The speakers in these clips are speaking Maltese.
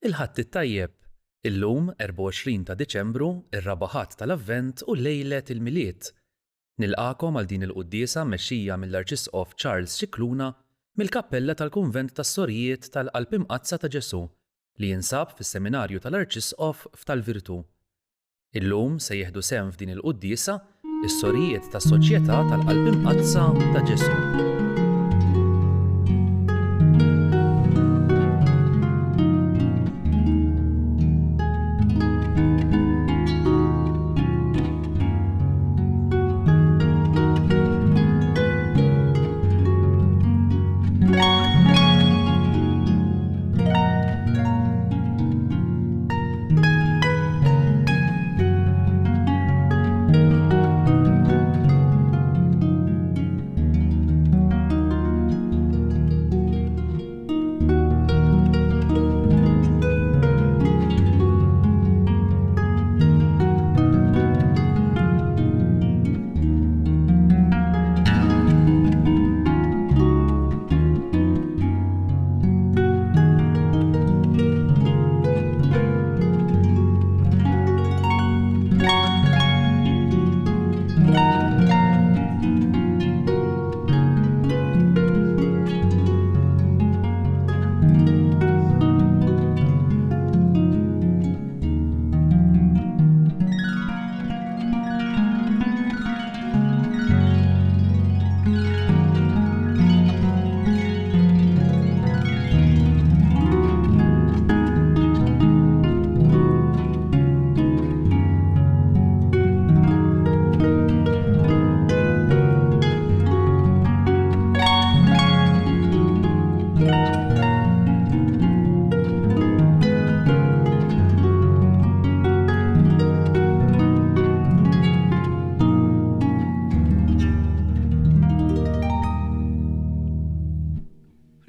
Il-ħadd it-tajjeb. Illum 24 ta' Diċembru, ir-rabaħat tal-Avvent u lejlet il-Miliet. Nilqakom għal din il-quddiesa mmexxija mill-Arċisqof Charles Scicluna mill-Kappella tal-Kunvent tas-Sorijiet tal-Qalb Imqazza ta' Ġesu li jinsab fis-Seminarju tal-Arċisqof f'Tal-Virtu. Illum se jieħdu sehem f'din il-quddiesa is-Sorijiet tas-Soċjetà tal-Qalb Imqazza ta' Ġesu.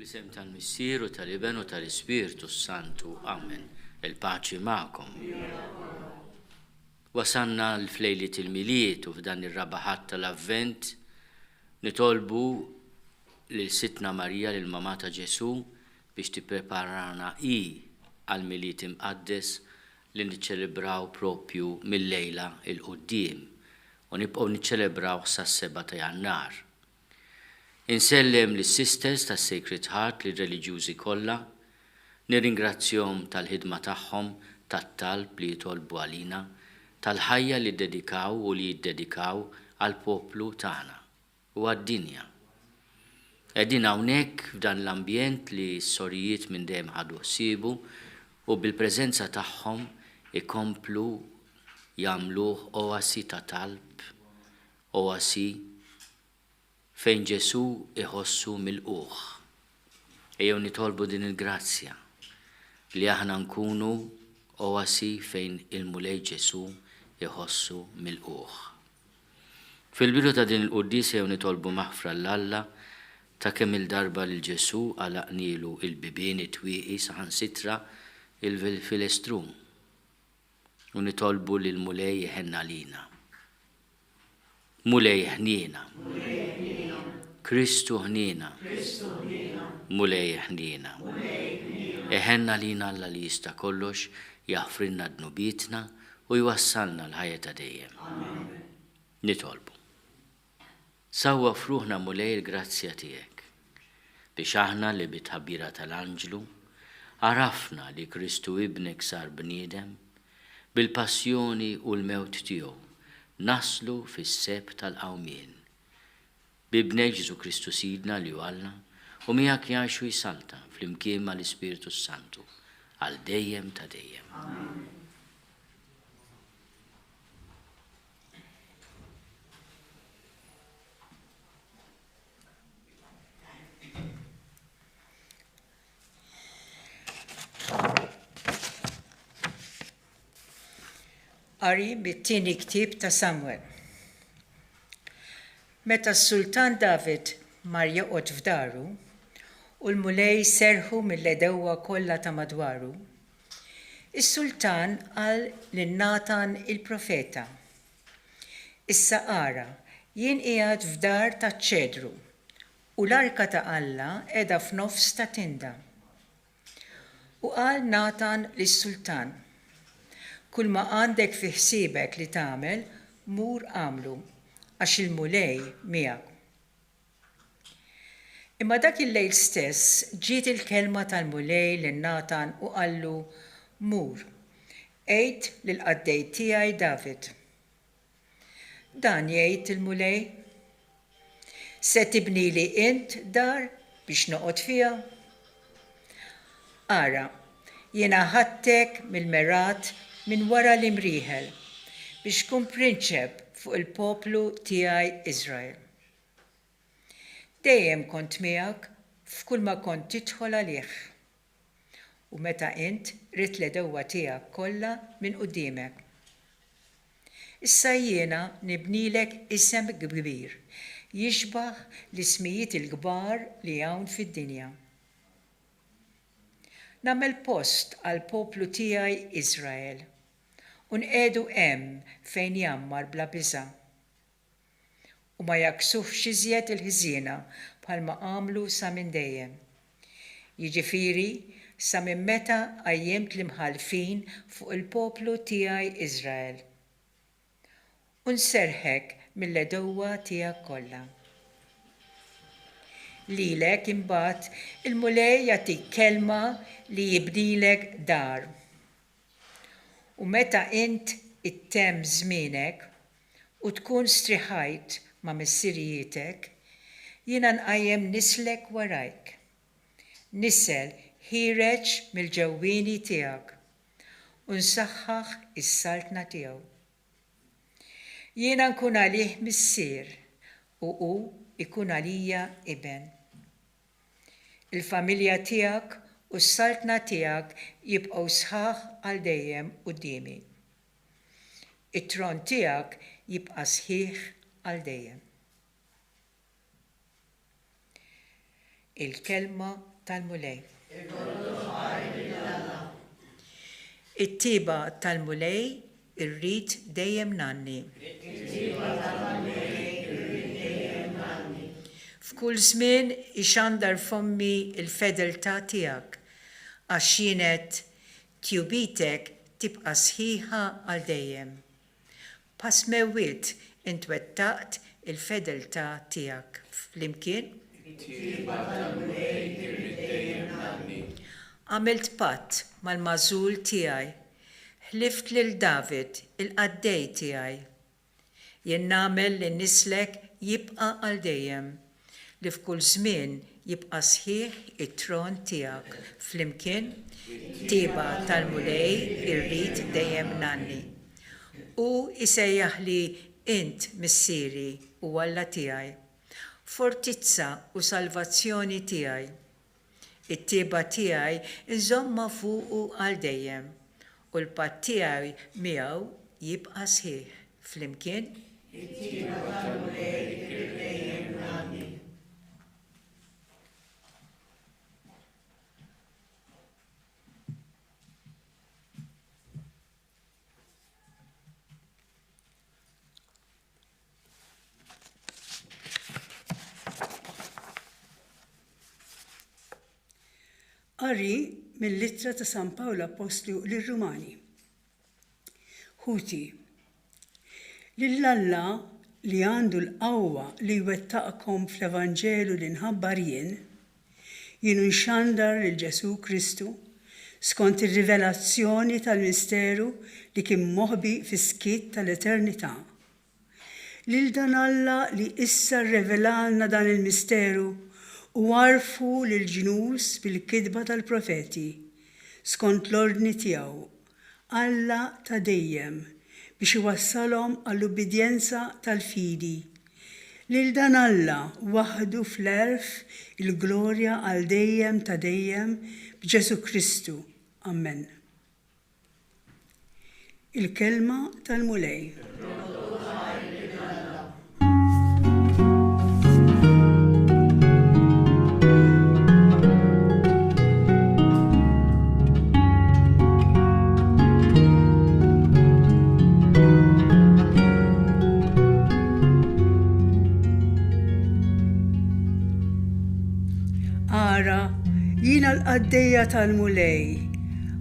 Fl-isem tal-Missieru tal-Iben u tal-Ispirtu Santu. Amen. Il-paċi ma'kom. Wasanna l-flejliet il-Miliet u f'dan ir-rabaħat tal-Avvent nitolbu lil Sitna Marija lil Mama ta' Ġesu biex tippreparana għal-Miliet imqaddes li niċċelebraw propju mill-lejla il-qudiem u nibqgħu niċċelebraw sas-7 ta' Jannar. Insellem lis-sisters tas-Sacred Heart li reliġjużi kollha, nirringrazzjahom tal-ħidma tagħhom, tat-talb li jitolbu għalina, tal-ħajja li ddedikaw u li jiddedikaw għal poplu tagħna u għad-dinja. Qegħdin hawnhekk f'dan l-ambjent li s-sorijiet minn dejjem ħadu ħsiebu u bil-preżenza tagħhom ikomplu jagħmluh oasi ta' talb, oasi fejn Ġesu iħossu mill-quħ. Ejjew nitolbu din il-grazzja li aħna nkunu oasi fejn il-mulej Ġesu iħossu mill-quħ. Fil-bidu ta' din il-quddies jew nitolbu maħfra l-Alla ta' kemm il-darba lil Ġesu għalaqnielu il-bibien it-twieqi saħansitra il-filestrum u nitolbu lil mulej iħenna lina. Mulej ħniena. Kristu ħniena. Mulej ħniena. Eħenna lina Alla li jista' kollox jaħfrinna dnubietna u jwassalna l-ħajja ta' dejjem. Nitolbu. Sawwa fruħna mulej il-grazzja tiegħek biex aħna li bitħabbira tal-Anġlu għarafna li Kristu ibnek sar bniedem bil-passjoni u l-mewt tiegħu naslu fis-seb tal-qawmien. Bibnek Ġesu Kristu Sidna li Alla u miegħek jgħixu jisalta fl-imkien mal-Ispirtu Santu għal dejjem ta' dejjem. Amen. Qari bit-tieni ktieb ta' Samuel. Meta s-Sultan David mar joqgħod f'daru u l-mulej serħu mill-edewwa kollha ta' madwaru, is-Sultan qal lil Natan il-profeta: Issa ara, jien qiegħed f'dar ta' ċedru u l-arka ta' Alla qiegħda f'nofs ta' tinda. U qal Natan lis-sultan, kull ma għandek fi ħsiebek li tagħmel, mur għamlu, għax il-mulej miegħek. Imma dak il-lejl stess ġiet il-kelma tal-mulej lil Natan u qallu, mur, għid lill-qaddej tiegħi David. Dan jgħid il-mulej, se tibnili int dar biex noqgħod fiha? Ara, jiena ħadtek mill-merat minn wara l-imrieħel biex kun prinċep fuq il-poplu tiegħi Iżrael. Dejjem kont miegħek f'kull ma kont tidħol għalih. U meta int rid l-edewwa tiegħek kollha minn quddiemek. Issa jiena nibnilek isem kbir, jixbaħ l-ismijiet il-kbar li hawn fid-dinja. Nagħmel post għal poplu tiegħi Iżrael u nqedu hemm fejn jammar bla biża'. U ma jaksufx iżjed il-ħżiena bħalma għamlu sa minn dejjem. Jiġifieri sa minn meta qajjimt l-imħalfin fuq il-poplu tiegħi Iżrael. U nserħek mill-edewwa tiegħek kollha. Lilek imbagħad il-mulej jagħtik kelma li jibdilek dar. U meta int ittemm żmienek u tkun striħajt ma' missirietek, jiena nqajjem nislek warajk. Nisel ħireġ mill-ġewwieni tiegħek u nsaħħaħ is-saltna tiegħu. Jiena nkun għalih missier u hu ikun għalija iben. Il-familja tiegħek u s-saltna tiegħek jibqgħu sħaħ għal dejjem qudiemi. It-tron tiegħek jibqa' sħiħ għal dejjem. Il-kelma tal-mulej. It-tiba tal-mulej irrid dejjem nanni. F'kull żmien ixandar fommi il-fedeltà tiegħek għax jienet tjubitek tibqa' sħiħa għal dejjem. Pass mewwiet intwettaqt il-fedeltà tiegħek flimkien. Għamilt patt mal-mażul tiegħi, ħlift lil David il-qaddej tiegħi. Jien nagħmel li nislek jibqa' għal dejjem, li f'kull żmien jibqa' sħiħ it-tron tiegħek flimkien. Tiba tal-mulej irrid dejjem nanni. U isejjaħli int missieri u Alla tiegħi, fortizza u salvazzjoni tiegħi. It-tiba tiegħi inżomma fuqu għal dejjem u l-patt tiegħi miegħu jibqa' sħiħ flimkien. It-tiba tal-mulej irrid dejjem nanni. Qari mill-Littra ta' San Pawlu Apostlu lir-Rumani. Ħuti, lill-Alla li għandu l-qawwa li jwettaqkom fl-Evanġelu li nħabbar jien nxandar lil Ġesu Kristu skont ir-rivelazzjoni tal-misteru li kien moħbi fis-skiet tal-eternità. Lil dan Alla li issa rrevelalna dan il-misteru u għarfu lil-ġnus bil-kidba tal-profeti, skont l-ordni tiegħu, Alla ta' dejjem, biex iwassalhom għall-ubbidjenza tal-fidi. Lil dan Alla waħdu fl-erf il-glorja għal dejjem ta' dejjem b'Ġesu Kristu. Amen. Il-kelma tal-mulej. Ara, jiena l-qaddejja tal-mulej,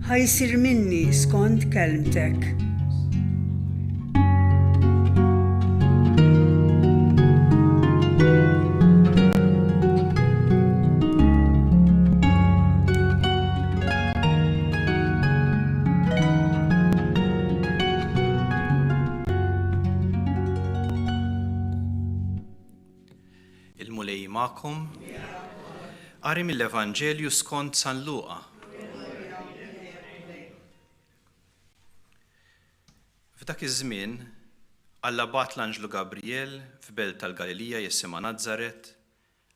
ħajsir minni skont kelmtek. Il-mulej ma'kom. Qari mill-Evanġelju skont San Luqa. F'dak iż-żmien, Alla bat l-Anġlu Gabriel f'belt tal-Galilija jisima Nazaret,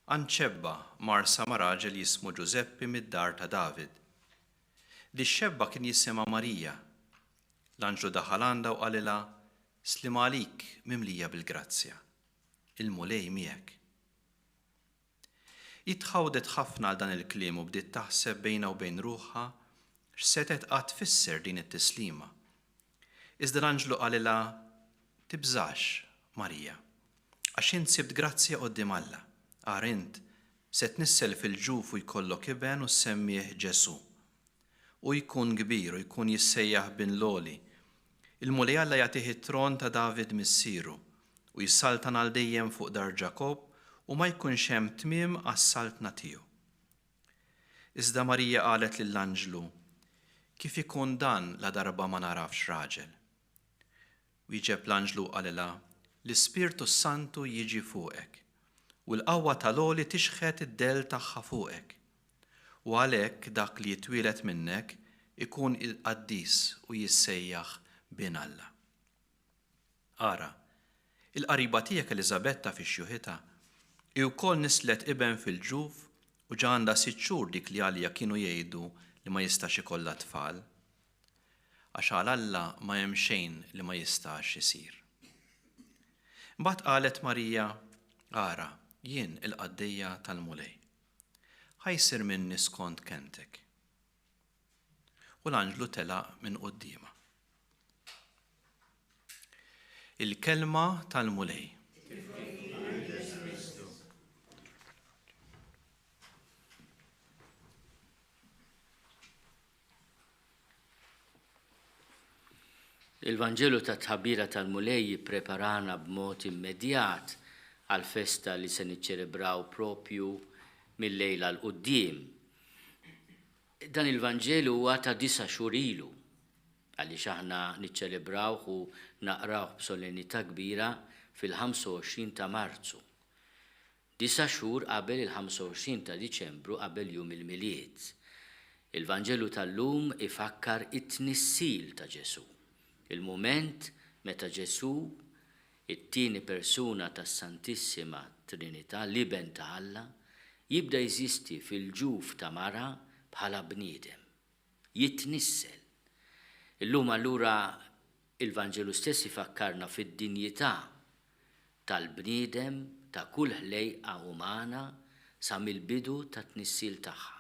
għand mar sama raġel jismu Ġuseppi mid-dar ta' David. Di xebba kien jisima Marija. L-Anġlu daħal għandha u qalilha Slim għalik mimlija bil-grazzja. Il-mulej miegħek. Jitħawdet ħafna għal dan il-kliem u bdiet taħseb bejna u bejn ruħha x'setet qatt tfisser din it-tislima. Iżda l-Anġlu qalilha tibżax, Marija, għax int sibt grazzja quddiem Alla. Għar int se tnissel fil-ġuf u jkollok iben u semmih Ġesu. U jkun kbir u jkun jissejjaħ bin loli. Il-mulej Alla jagħtih it-tron ta' David missieru u jissaltan għal dejjem fuq dar Ġakob u ma jkunx hemm tmiem għas-saltna tiegħu. Iżda Marija qalet lill-Anġlu, kif ikun dan la darba ma narafx raġel. Wieġeb l-Anġlu qalilha, l-Ispirtu Santu jiġi fuqek u l-qawwa tal-għoli tixħet id-del tagħha fuqek. U għalhekk dak li jitwielet minnek ikun il-qaddis u jissejjaħ bin Alla. Ara, il-qariba tiegħek Eliżabetta fix-xjuħitha i wkoll nislet iben fil-ġuf u ġa għandha 6 xhur dik li għalija kienu jgħidu li ma jistax ikollha tfal. Għax għal Alla ma hemm xejn li ma jistax isir. Mbagħad qalet Marija, ara, jien il-qaddejja tal-mulej. Ħajsir minni skont kentek. U l-Anġlu telaq minn qudiema. Il-kelma tal-mulej. Il-Vanġelu ta' tħabbira tal-mulej jippreparana b'mod immedjat għal festa li se niċċelebraw propju mill-lejla l-qudiem. Dan il-Vanġelu huwa ta' 9 xhur ilu, għaliex aħna niċċelebrawh u naqrawh b'solennità kbira fil-25 ta' Marzu. 9 xhur qabel il-25 ta' Diċembru qabel jum il-Miliet. Il-Vanġelu tal-lum ifakkar it-tnissil ta' Ġesu. Il-moment meta Ġesu, it-tieni persuna tas-Santissima Trinità, l-iben ta' Alla, jibda jeżisti fil-ġuf ta' mara bħala bniedem. Jitnissel. Illum allura il-Vanġelu stess ifakkarna fid-dinjità tal-bniedem ta' kull ħlejqa umana sa mill-bidu ta' tnissil tagħha.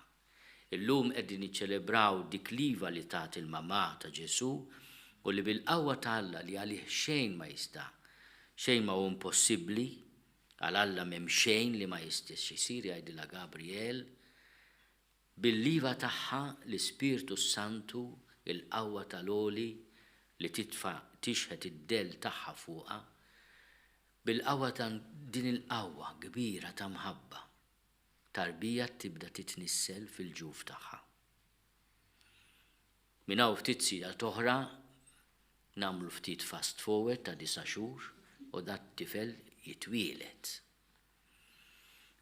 Illum qegħdin niċċelebraw dik l-iva li tat il-mamà ta' Ġesu u li bil-qawwa ta' Alla li għalih xejn ma jista', xejn ma hu impossibbli, għal Alla m'hemm xejn li ma jistax isir jgħidilha Gabriel, bil-liva tagħha l-Ispirtu Santu, il-qawwa tal-għoli li tixħet id-del tagħha fuqha, bil-qawwa ta' din il-qawwa kbira ta' mħabba, tarbija tibda titnissel fil-ġuf tagħha. Minn hawn ftit sira toħra nagħmlu ftit fast forward ta' 9 xhur u dat tifel jitwielet.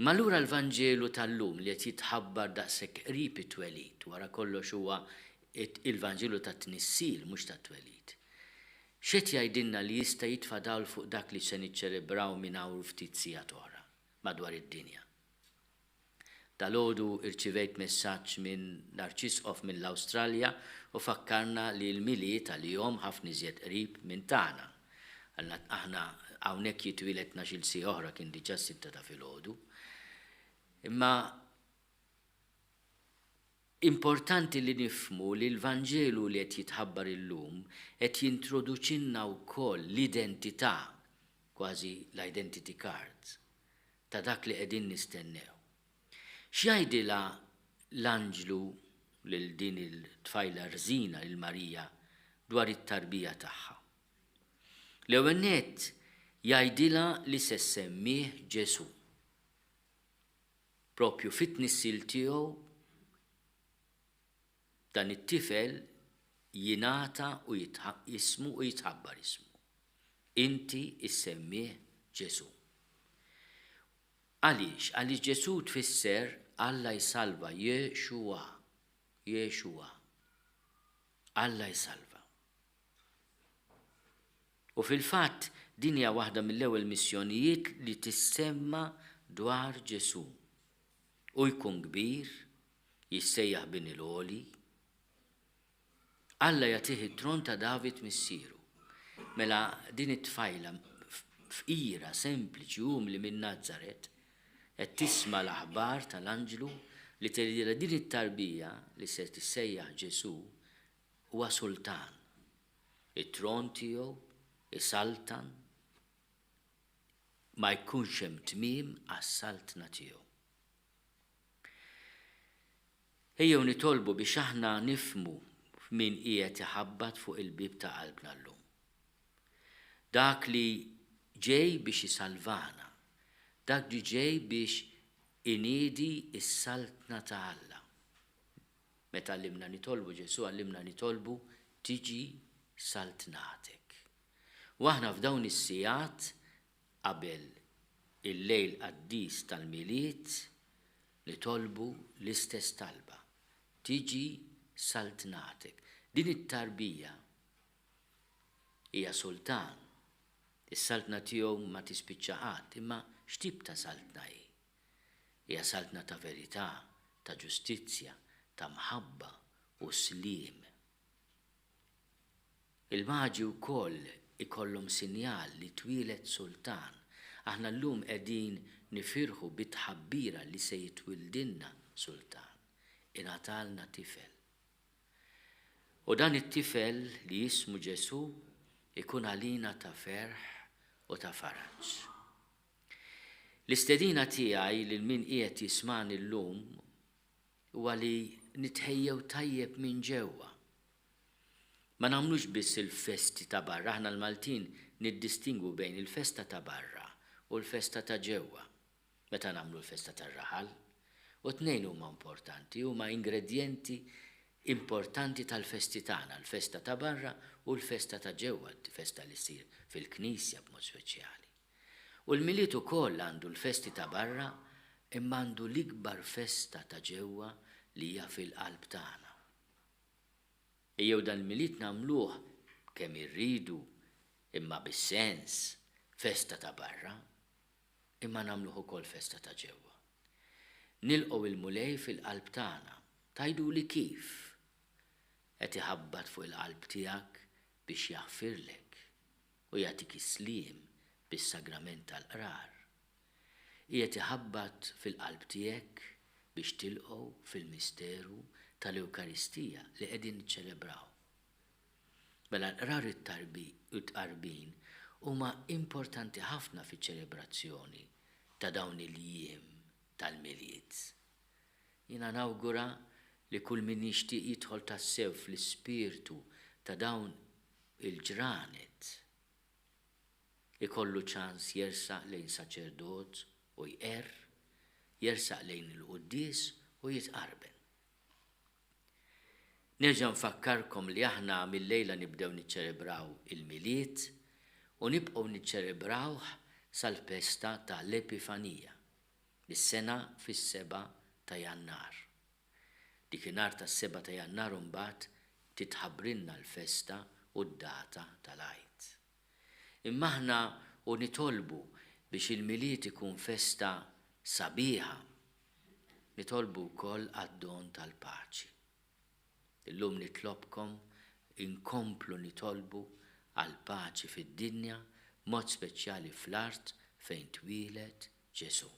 Ma allura l-Vanġelu tal-lum li qed jitħabbar daqshekk qrib it-twelid, wara kollox huwa il-Vanġelu tat-tnissil mhux tat-twelid. X'qed jgħidilna li jista' jitfa' dawl fuq dak li se niċċelebraw minn hawn ftit sigħat oħra madwar id-dinja. Dalgħodu irċivejt messaġġ minn Narċisqof mill-Awstralja u fakkarna li l-miliet għal-jom ħafna iżjed qrib minn tagħna. Aħna hawnhekk jitwieletna xi sija oħra kien diġà 6 ta' filgħodu. Imma importanti li nifhmu li l-Vanġelu li qed jitħabbar illum qed jintroduċinna wkoll l-identità, kważi l-identity card, ta' dak li qegħdin nistennew. X'jgħidilha l-Anġlu lil din il-tfajla rżina lil Marija dwar it-tarbija tagħha. L-ewwel nett jgħidilha li se semmih Ġesu. Propju fit-tnissil tiegħu dan it-tifel jingħata u jismu u jitħabbar ismu. Inti issemmih Ġesu. Għaliex? Għaliex Ġesu tfisser Alla jsalva, Jexua. Alla jsalva. U fil-fatt din hija waħda mill-ewwel missjonijiet li tissemma dwar Ġesu. U jkun kbir, jissejjaħ bin il-għoli. Alla jagħtih it-tron ta' David missieru. Mela din it-tfajla f'ira sempliċi umli minn Nazaret qed tisma' l-aħbar tal-anġlu li tgħidilha din it-tarbija li se tissejjaħ Ġesu huwa sultan. It-tron tiegħu isaltan ma jkunx hemm tmiem għas-saltna tiegħu. Ejjew nitolbu biex aħna nifhmu min qiegħed iħabbat fuq il-bib ta' qalbna llum. Dak li ġej biex isalvana, dak li ġej biex iniedi is-saltna ta' Alla. Meta għallimna nitolbu Ġesu, għallimna nitolbu tiġi saltnatek. U aħna f'dawn is-sigħat qabel il-lejl qaddis tal-miliet nitolbu l-istess talba. Tiġi saltnatek. Din it-tarbija hija sultan. Is-saltna tiegħu ma tispiċċa ħadd, imma x'tip ta' saltna hi? Hija saltna ta' verità, ta' ġustizzja, ta' mħabba u sliem. Il-Maġi wkoll ikollhom sinjal li twilet sultan. Aħna llum qegħdin nifirħu bit-tħabbira li se jitwildilna sultan. Ingħatalna tifel. U dan it-tifel li jismu Ġesu ikun għalina ta' ferħ u ta' faraġġ. L-istedina tiegħi lil min qiegħed jismani llum huwa li nitħejjew tajjeb minn ġewwa. Ma nagħmlux biss il-festi ta' barra, aħna l-Maltin niddistingwu bejn il-festa ta' barra u l-festa ta' ġewwa. Meta nagħmlu l-festa tar-raħal, u tnejn huma importanti, huma ingredjenti importanti tal-festi tagħna, l-festa ta' barra u l-festa ta' ġewwa, l-festa li ssir fil-Knisja b'mod speċjali. U l-miliet ukoll għandu l-festi ta' barra imma għandu l-ikbar festa ta' ġewwa li hija fil-qalb tagħna. Ejjew dan il-miliet nagħmluh kemm irridu imma bis-sens festa ta' barra, imma nagħmluh ukoll festa ta' ġewwa. Nilqgħu il-mulej fil-qalb tagħna, tgħiduli kif qed iħabbat fuq il-qalb tiegħek biex jaħfirlek u jagħtik is-sliem bis-sagrament tal-qrar. Qiegħed iħabbat fil-qalb tiegħek biex tilqgħu fil-misteru tal-Ewkaristija li qegħdin niċċelebraw. Mela l-qrar it-tqarbin huma importanti ħafna fiċ-ċelebrazzjoni ta' dawn il-jiem tal-miliet. Jiena nawgura li kull min jixtieq jidħol tassew fl-ispirtu ta' dawn il-ġranet ikollu ċans jersaq lejn saċerdot u jersaq lejn il-quddies u jitqarben. Nerġa' nfakkarkom li aħna mill-lejla nibdew niċċelebraw il-miliet u nibqgħu niċċelebrawh sal-festa ta' l-Epifanija, is-sena fis-7 ta' Jannar. Dikinhar tas-7 ta' Jannar mbagħad titħabbrilna l-festa u d-data tal-Għid. Imma aħna u nitolbu biex il-miliet ikun festa sabiħa, nitolbu wkoll għad-don tal-paċi. Illum nitlobkom inkomplu nitolbu għal paċi fid-dinja, mod speċjali fl-art fejn twieled Ġesu.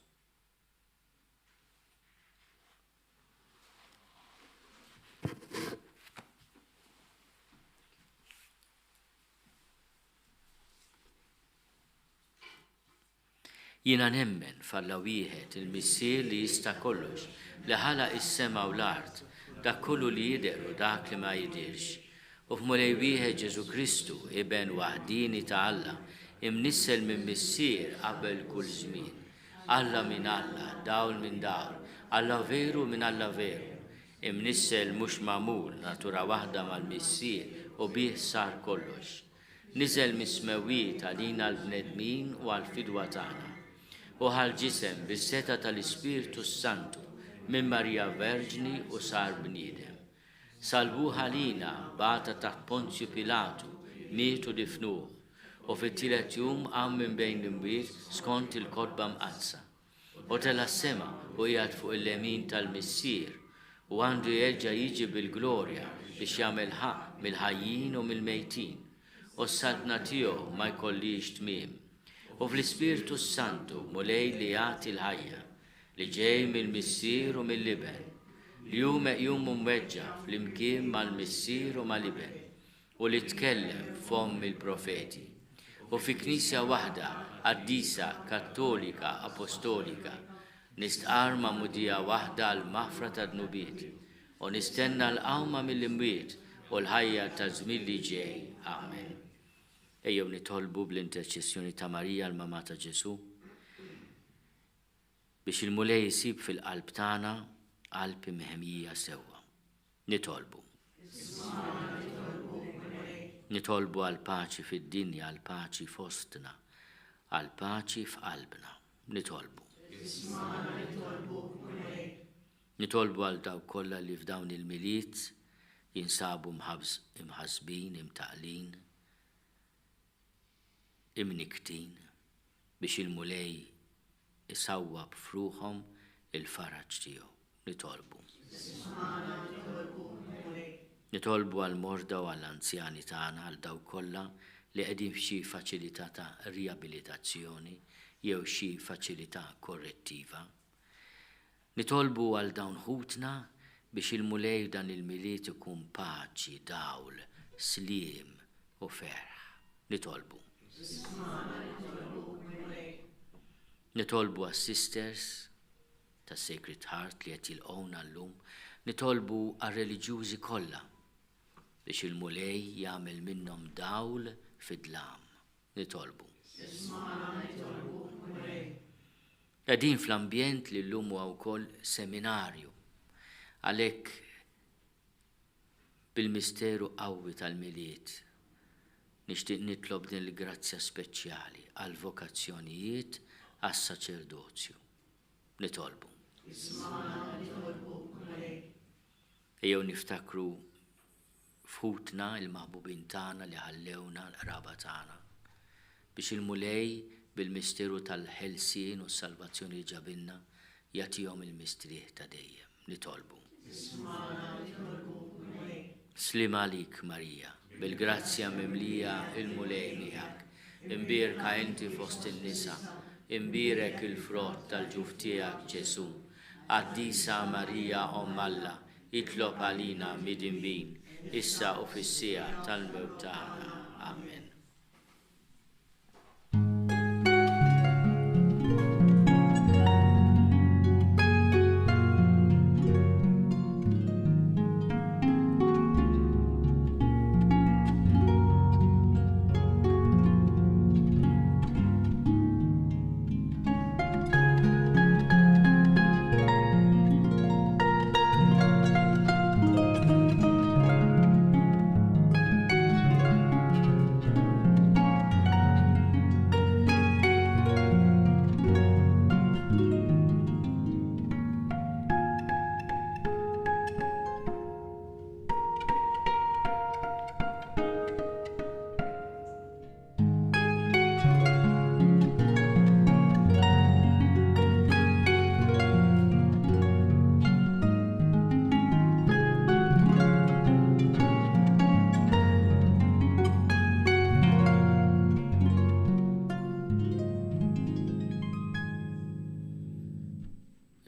Jiena nemmen f'Alla wieħed il-Missier li jista' kollox li ħalaq is-sema u l-art dak kullu li jider u dak li ma jidirx. U f'mulej wieħed Ġesu Kristu, Iben waħdini ta' Alla, imnissel minn missier qabel kull żmien. Alla minn Alla, dawl minn dawl, Alla veru minn Alla veru. Imnissel mhux magħmul natura waħda mal-missier u bih sar kollox. Niżel mis-smewwiet għalina l-bnedmin u għall-fidwa tagħna. U ħal-ġisem bis-seta tal-Ispiritu Santu minn Marija Verġni u sar bniedem. Salbuh għalina bata taħt Ponzju Pilatu, mietu difnuh, u fit-tielet jum qam minn bejn l-imwiet skont il-kotba mqazza. U tela s-sema u qiegħed fuq il-lemin tal-missier u għandu jerġa' jiġi bil-glorja biex jagħmel ħaq mill-ħajjin u mill-mejtin. U s-saltna tiegħu ma jkollix tmiem. U fl-Ispiritu Santu mulej li jagħti l-ħajja li ġej mill-missier u mill-liben. Li hu meqjum mweġġa fl-imkien mal-missier u mal-liben u li tkellem f'fomm il-profeti. U fi Knisja waħda qaddisa Kattolika Apostolika nistqar ma' mudija waħda l-maħfra ta' dnubiet u nistenna l-qawma mill-imwiet u l-ħajja ta' żmien li ġej. Amen. Ejjew nitolbu bl-interċessjoni ta' Marija l-Mama ta' Ġesu biex il-mulej jisib fil-qalb tagħna qalb imħemmija sewwa. Nitolbu. Nitolbu għal paċi fid-dinja, għal paċi fostna, għal paċi f'qalbna. Nitolbu. Nitolbu għal dawk kollha li f'dawn il-miliet jinsabu imħasbin, imtaqlin, imniktin biex il-mulej isawwab f'ruħhom il-faraġġ tiegħu. Nitolbu. Nitolbu għal morda u għall anzjani tagħna għal dawk kollha li qegħdin f'xi faċilità ta' riabilitazzjoni jew xi faċilità korrettiva. Nitolbu għal dawn ħutna biex il-mulej dan il-miliet ikun paċi, dawl, sliem u ferħ. Nitolbu. Nitolbu għas-sisters ta' Sacred Heart li qed jilqgħuna llum, nitolbu għar-reliġjużi kollha biex il-mulej jagħmel minnhom dawl fid-dlam. Nitolbu. Qegħdin fl-ambjent li llum huwa wkoll seminarju għalhekk bil-misteru qawwi tal-miliet nixtieq nitlob din il-grazzja speċjali għal vokazzjonijiet għas-saċerdozju. Nitolbu. Ejjew niftakru f'ħutna il-maħbubin tagħna li ħallewna l-qraba tagħna biex il-mulej bil-misteru tal-ħelsien u s-salvazzjoni li ġabilna jagħtihom il-mistrieħ ta' dejjem. Nitolbu. Slim għalik Marija, bil-grazzja mimlija il-mulej miegħek, imbierka inti fost in-nisa, imbierek il-frott tal-ġuf tiegħek Ġesu. Qaddisa Marija Omm Alla, itlob għalina mid-inbin, issa u fis-sija tal-mewt tagħna. Amen.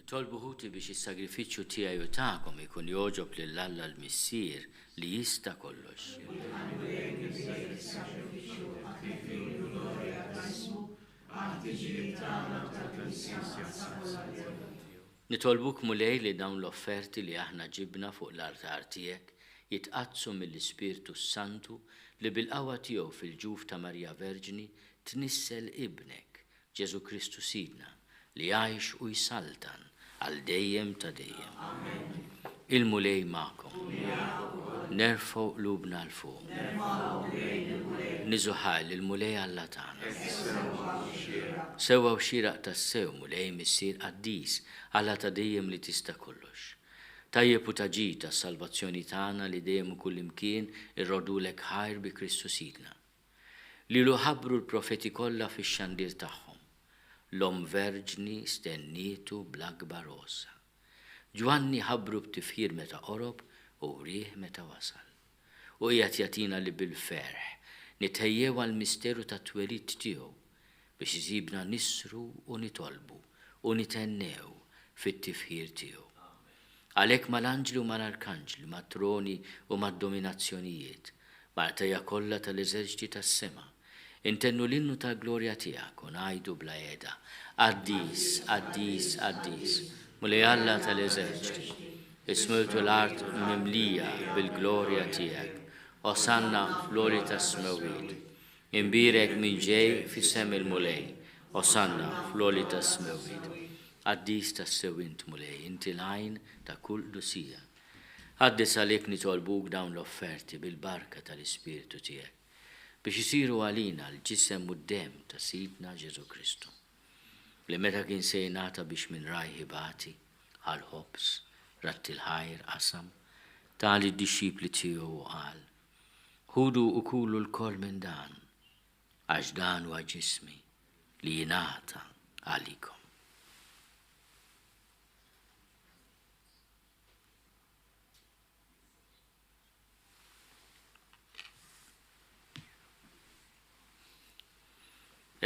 Tolbu ħuti biex is-sagrifiċċju tiegħi u tagħkom ikun jogħġob lil Alla l-Missier li jista' kollox. Nitolbuk mulej li dawn l-offerti li aħna ġibna fuq l-altar tiegħek jitqazzu mill-Ispirtu Santu li bil-qawwa tiegħu fil-ġuf ta' Marja Verġini tnissel ibnek Ġesu Kristu Sidna li jgħix u jsaltan għal dejjem ta' dejjem. Il-mulej ma'kom. Nerfgħu qlubna l fuq. Niżuħal il-mulej Alla tagħna. Sewwa u xieraq tas-sew mulej missier qaddis Alla ta' dejjem li tista' kollox. Tajjeb u taġi tas-salvazzjoni tagħna li dejjem u kullimkien irrodulek ħajr bi Kristu Sidna. Lilu ħabbru l-profeti kollha fix-xandir tagħhom. L-Om Verġni stennietu bl-akbar ossa. Ġwanni ħabbru b'tifħir meta qorob u rieħ meta wasal. U qiegħed jagħtina li bil-ferħ nitħejjew għall-misteru ta' twelid tiegħu biex iżibna nisru u nitolbu u nitennew fit-tifħir tiegħu. Għalhekk mal-anġli u mal-arkanġli, mat-troni u mad-dominazzjonijiet, mal-tajja kollha tal-eżerċiti tas-sema, intennu l-innu tal-glorja tiegħek u ngħidu bla qiegħda: Qaddis, qaddis, qaddis, mulej Alla tal-eżerċiti. Ismiltu l-art mimlija bil-glorja tiegħek. Osanna f'loli tas-smewid. Imbirek min ġej fis-sem il-mulej. Osanna f'loli tas-smewid. Qaddis tas-sewint mulej, inti l-għajn ta' kull dusija. Qaddis għalhekk nitolbuk dawn l-offerti bil-barka tal-Ispirtu tiegħek biex isiru għalina l-ġisem u d-dem ta' Sidna Ġesu Kristu. Li meta kien sejnata biex minn rajħi bati għal-ħobs, ratti l-ħajr qasam, tali d-disċipli tiegħu u qal: Ħudu u kulu l-kol minn dan, għax dan huwa ġismi li jingħata għalikom.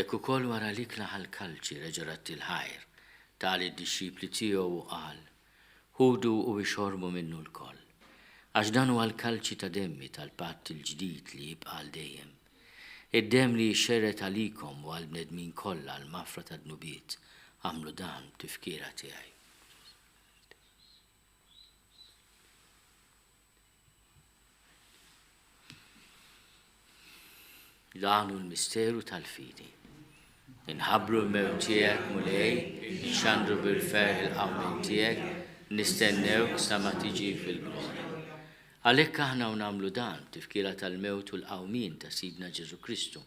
Ekku kol wara li klaħal kalċi reġarat il-ħajr, tali d-disċipli tiegħu u qal: Ħudu u ixorbu minnu l-koll, għax dan huwa l-kalċi ta' demmi tal-patt il-ġdid li jibqa' għal dejjem. Id-dem li jxerret għalikom u għal-bnedmin kollha l-mafra ta' dnubiet, għamlu dan tifkira tiegħi. Dan hu l-misteru tal-fidi. Inħabbru l-mewt tiegħek mulej, nxandru bil-ferħ il-qawmin tiegħek, nistennewk sa ma tiġi fil-glorja. Għalhekk aħna u nagħmlu dan tifkira tal-mewt u l-qawmin ta' Sidna Ġesu Kristu.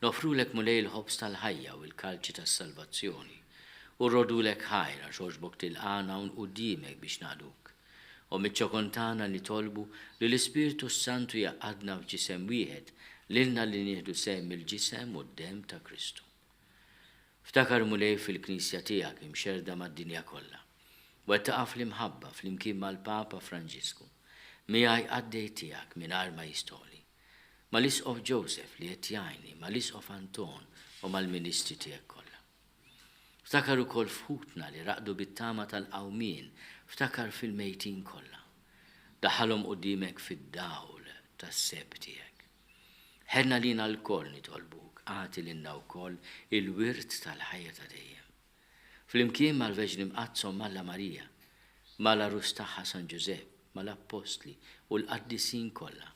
Nofrulek mulej il-ħobs tal-ħajja u l-kalċi tas-salvazzjoni. U rrodulek ħajra xogħġbok tilqana u nquddimek biex nagħduk. U miċ-ċokontana nitolbu li l-Ispirtu Santu jaqadna f'ġisem wieħed lilna li nieħdu sehem il-ġisem u d-dem ta' Kristu. Ftakar mulej fil-Knisja tiegħek imxerda mad-dinja kollha. Wettaqa fl-imħabba fl-imkien mal-Papa Franġisku, miegħi għaddej tiegħek mingħajr ma jistoli. Mal-Isqof Joseph li qed jgħinni, mal-Isqof Anton u mal-Ministri tiegħek kollha. Ftakar ukoll fħutna li raqdu bit-tama tal-qawmien, ftakar fil-mejtin kollha. Daħħalhom quddiemek fid-dawl tas-seb tiegħek. Ħenna lina l-koll nitolbuk, għati lilna wkoll il-wirt tal-ħajja ta' dejjem. Flimkien mal-Veġni Mqazzom Malla Marija, mal-Arus tagħha San Ġusepp, mal-Apostli u l-qaddisin kollha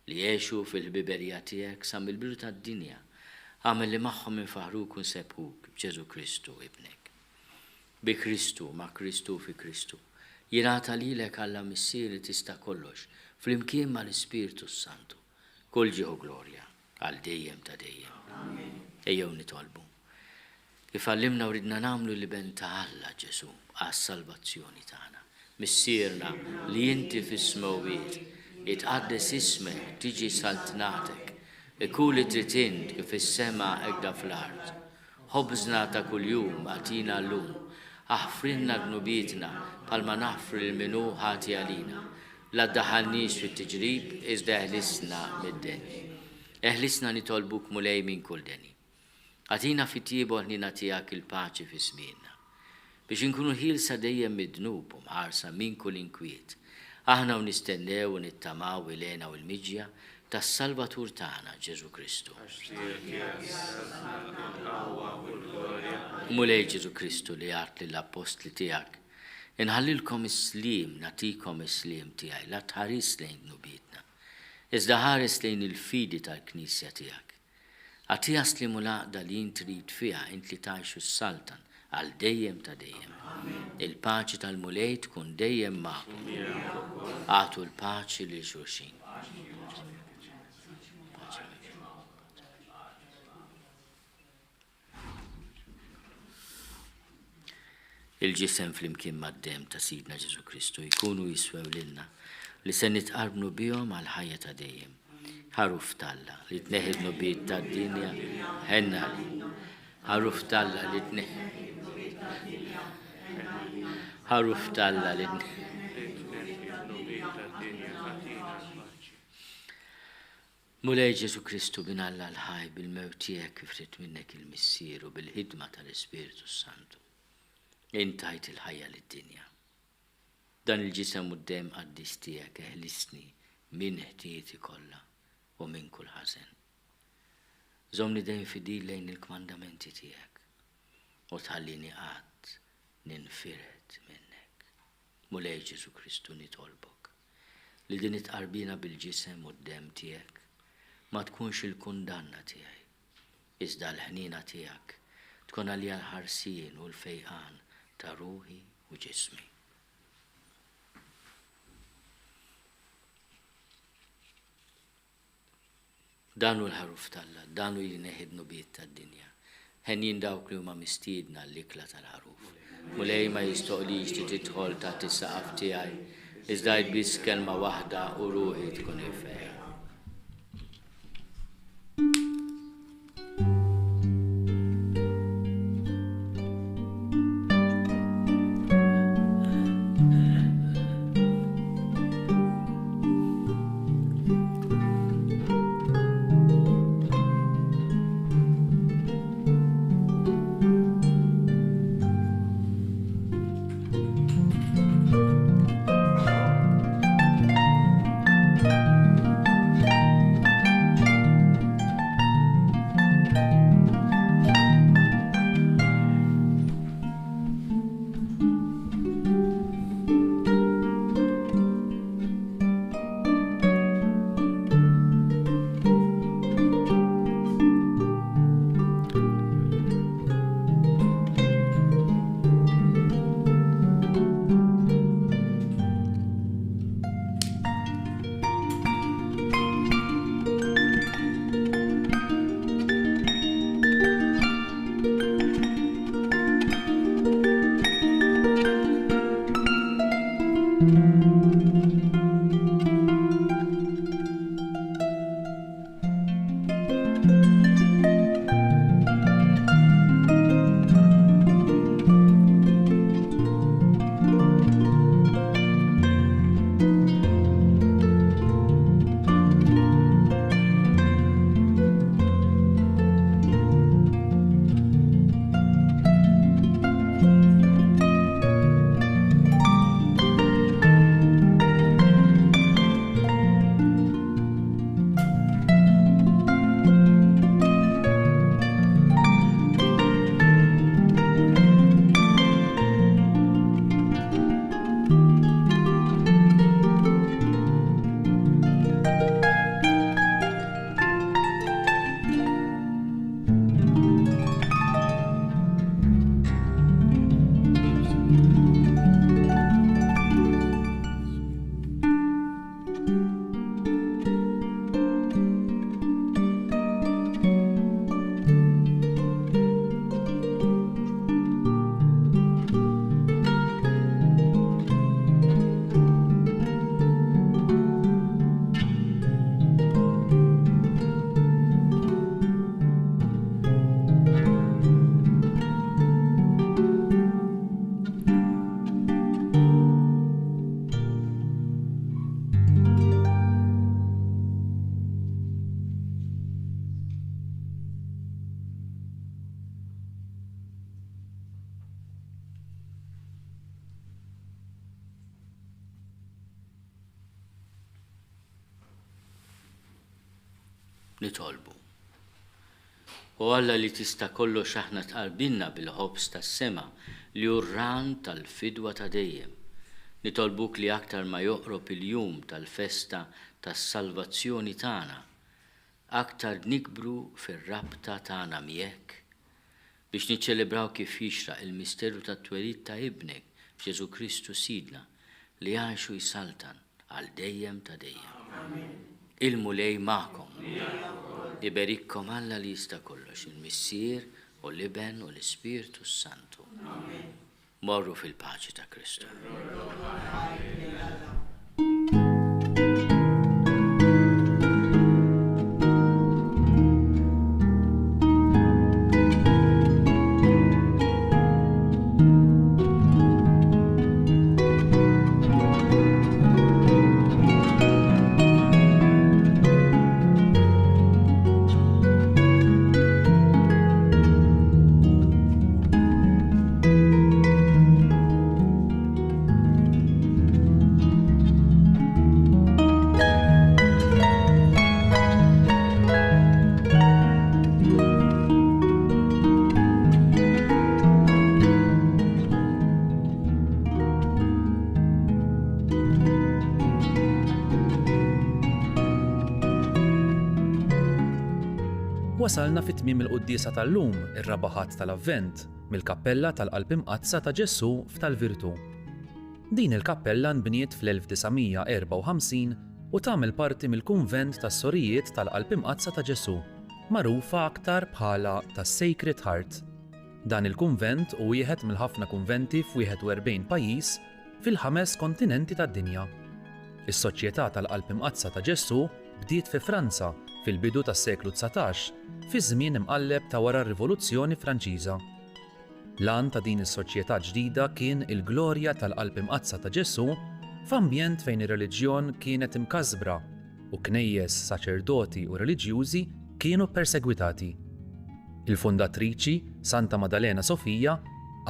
li jgħixu fil-ħbiberija tiegħek sa mill-bidu tad-dinja, għamel li magħhom infaħruk u nsebħuk b'Ġesu Kristu ibnek. Bi Kristu, ma' Kristu fi Kristu, jingħata lilek Alla missieri tista' kollox, flimkien mal-Ispirtu Santu, kull ġieħu glorja għal dejjem ta' dejjem. Ejjew nitolbu. Kif għallimna u ridna nagħmlu li ben ta' Alla Ġesu għas-salvazzjoni tagħna. Missierna li inti fis-smewwiet, jitqaddes ismek, tiġi saltnatek, ikun li trid int kif is-sema hekk fl-art. Ħobżna ta' kuljum għatina llum, aħfrinna dnubietna bħalma naħfru lil minhu ħati għalina. La ddaħħalniex fit-tiġrib iżda eħlisna mid-deni. Eħlisna nitolbuk mulej minn kull deni. Għatina fit-tiebu ħnina tiegħek il-paċi fi żmienna. Biex inkunu ħielsa dejjem mid-dnub u mħarsa minn kull inkwiet. Aħna u nistennew u nittamaw ilena u l-miġja tas-Salvatur tagħna Ġesu Kristu. Mulej Ġesu Kristu li għart lill-apostli tiegħek Inħallilkom is-slim, natikom is-slim tiegħi, la tħares lejn nubietna. Iżda ħares lejn il-fidi tal-Knisja tiegħek. Għatija slimu laqda li intrid fiha int li tgħixu s-saltan għal dejjem ta' dejjem. Il-paċi tal-mulej tkun dejjem magħkom. Għatu l-paċi li xulxin. Il-ġisem fl-imkien mad-dem ta' Sidna Ġesu Kristu jkunu jiswew lilna li se nitqarbnu bihom għal ħajja ta' dejjem. Ħaruf talla li tneħid nubiet ta' dinja ħenna li. Ħaruf talla li Ħaruf talla li Mulej Ġesu Kristu bin Alla l-ħaj bil-mewt tiegħek kif trid minnek il-missier u bil-ħidma tal-Ispiritu Santu. Intajt il-ħajja lid-dinja. Dan il-ġisem u d-dem qaddis tiegħek eħlisni minn ħtieti kollha u minn kull ħażen. Żomni dejjem fidil lejn il-kmandamenti tiegħek u tħallini qatt ninfiret minnek. Mulej Ġesu Kristu nitolbok li din itqarbina bil-ġisem u d-dem tiegħek ma tkunx il-kundanna tiegħi, iżda l-ħnina tiegħek tkun għalija l-ħarsien u l-fejqan ta' ruħi u ġismi. Danu l-ħaruf talla, danu li neħid nubiet ta' dinja. Ħenjin dawk li huma mistiedna l-ikla tal-ħaruf. Mulej ma jistoqlix ti tidħol ta' tissaqaf tiegħi, iżda biss kelma waħda u ruħi tkun ifejja. Nitolbu. U Alla li tista' kollox aħna tqarbilna bil-ħobs tas-sema li hu r-ran tal-fidwa ta' dejjem. Nitolbuk li aktar ma joqrob il-jum tal-festa tas-salvazzjoni tagħna, aktar nikbru fir-rabta tagħna miegħek biex niċċelebraw kif jixraq il-misteru tat-twelid ta' ibnek f'Ġesu Kristu Sidna li għaxu jsaltan għal dejjem ta' dejjem. Il-mulej ma'kom. Iberikkom Alla li jista' kollox, il-Missier u l-Iben u l-Ispirtu Santu. Morru fil-paċi ta' Kristu. Wasalna fit-tmiem il-quddiesa tal-lum, ir-rabaħat tal-Avvent, mill-Kappella tal-Qalb Imqazza ta' Ġesu f'Tal-Virtu. Din il-kappella nbniet fl-1954 u tagħmel parti mill-Kunvent tas-Sorijiet tal-Qalb Imqazza ta' Ġesu, magħrufa aktar bħala tas-Sacred Heart. Dan il-kunvent u wieħed mill-ħafna kunventi f'41 pajjiż fil-5 kontinenti tad-dinja. Is-Soċjetà tal-Qalb Imqazza ta' Ġesu bdiet fi Franza fil-bidu tas-seklu 19 fi żmien imqalleb ta' wara r-Rivoluzzjoni Franċiża. L-għan ta' din is-soċjetà ġdida kien il-glorja tal-Qalb Imqazza ta' Ġesu f'ambjent fejn ir-reliġjon kienet imkasbra u knejjes, saċerdoti u reliġjużi kienu persegwitati. Il-fundatriċi, Santa Maddalena Sofija,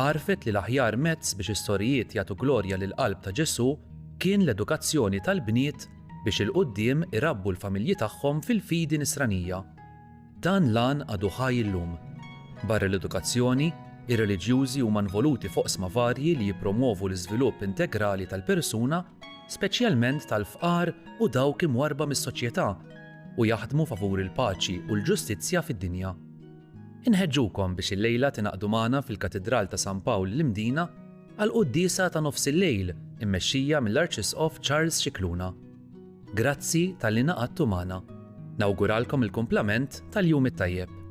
għarfet li l-aħjar mezz biex istorijiet jagħtu glorja lil qalb ta' Ġesu kien l-edukazzjoni tal-bniet biex il-qudiem irabbu l-familji tagħhom fil-fidi nisranija. Dan lan għadu ħaj illum. Barra l-edukazzjoni, ir-reliġjużi huma involuti foqsma varji li jippromovu l-iżvilupp integrali tal-persuna, speċjalment tal-fqar u dawk imwarba mis-soċjetà u jaħdmu favur il-paċi u l-ġustizzja fid-dinja. Inħeġġukom biex il-lejla tingħaqdu magħna fil-Katedral ta' San Pawl l-Imdina għal quddiesa ta' nofs il-lejl immexxija mill-Arċisqof Charles Scicluna. Grazzi tal-li naqadtu magħna. Nawguralkom il-kumplament tal-jum it-tajjeb.